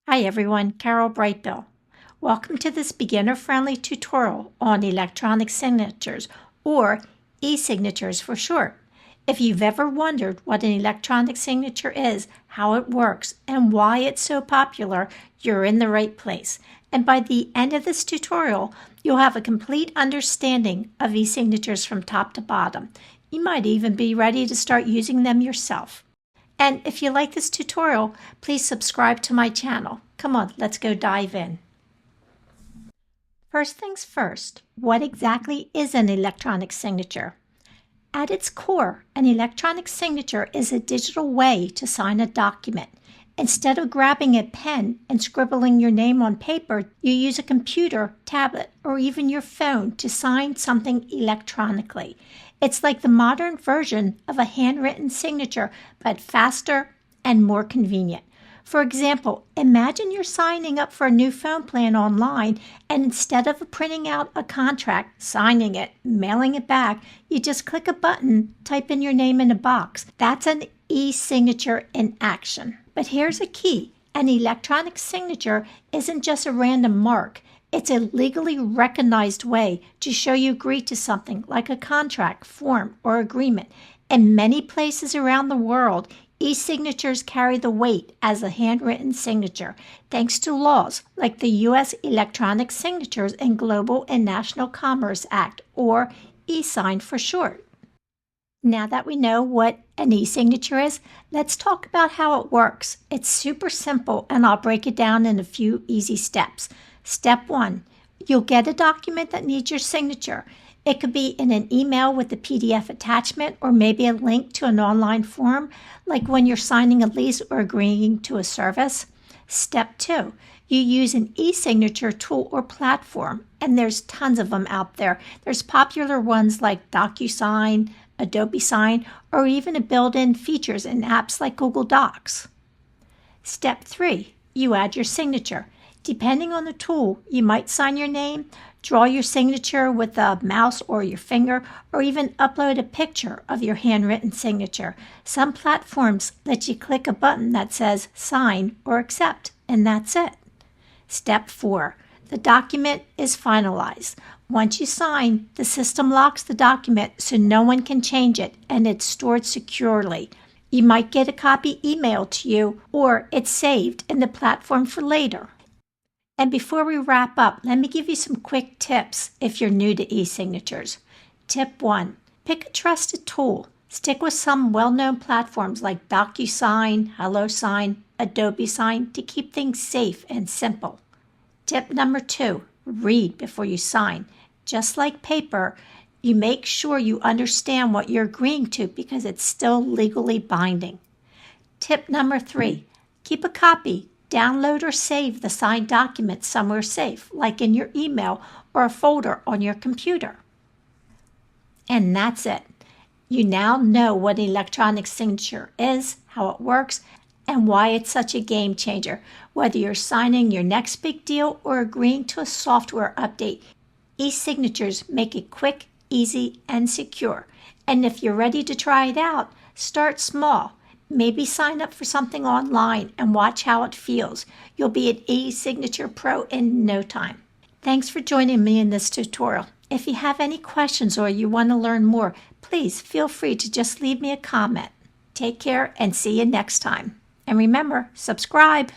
Hi everyone, Carol Brightbill. Welcome to this beginner-friendly tutorial on electronic signatures, or e-signatures for short. If you've ever wondered what an electronic signature is, how it works, and why it's so popular, you're in the right place. And by the end of this tutorial, you'll have a complete understanding of e-signatures from top to bottom. You might even be ready to start using them yourself. And if you like this tutorial, please subscribe to my channel. Come on, let's go dive in. First things first, what exactly is an electronic signature? At its core, an electronic signature is a digital way to sign a document. Instead of grabbing a pen and scribbling your name on paper, you use a computer, tablet, or even your phone to sign something electronically. It's like the modern version of a handwritten signature, but faster and more convenient. For example, imagine you're signing up for a new phone plan online, and instead of printing out a contract, signing it, mailing it back, you just click a button, type in your name in a box. That's an e-signature in action. But here's a key. An electronic signature isn't just a random mark. It's a legally recognized way to show you agree to something like a contract, form, or agreement. In many places around the world, e-signatures carry the weight as a handwritten signature, thanks to laws like the U.S. Electronic Signatures and Global and National Commerce Act, or e-sign for short. Now that we know what an e-signature is, let's talk about how it works. It's super simple, and I'll break it down in a few easy steps. Step 1, you'll get a document that needs your signature. It could be in an email with a PDF attachment, or maybe a link to an online form, like when you're signing a lease or agreeing to a service. Step 2, you use an e-signature tool or platform, and there's tons of them out there. There's popular ones like DocuSign, Adobe Sign, or even a built-in features in apps like Google Docs. Step 3, you add your signature. Depending on the tool, you might sign your name, draw your signature with a mouse or your finger, or even upload a picture of your handwritten signature. Some platforms let you click a button that says sign or accept, and that's it. Step 4, the document is finalized. Once you sign, the system locks the document so no one can change it, and it's stored securely. You might get a copy emailed to you, or it's saved in the platform for later. And before we wrap up, let me give you some quick tips if you're new to e-signatures. Tip 1, pick a trusted tool. Stick with some well-known platforms like DocuSign, HelloSign, Adobe Sign to keep things safe and simple. Tip number 2, read before you sign. Just like paper, you make sure you understand what you're agreeing to because it's still legally binding. Tip number 3, keep a copy. Download or save the signed document somewhere safe, like in your email or a folder on your computer. And that's it. You now know what an electronic signature is, how it works, and why it's such a game changer. Whether you're signing your next big deal or agreeing to a software update, e-signatures make it quick, easy, and secure. And if you're ready to try it out, start small. Maybe sign up for something online and watch how it feels. You'll be an e-signature pro in no time. Thanks for joining me in this tutorial. If you have any questions or you want to learn more, please feel free to just leave me a comment. Take care and see you next time. And remember, subscribe.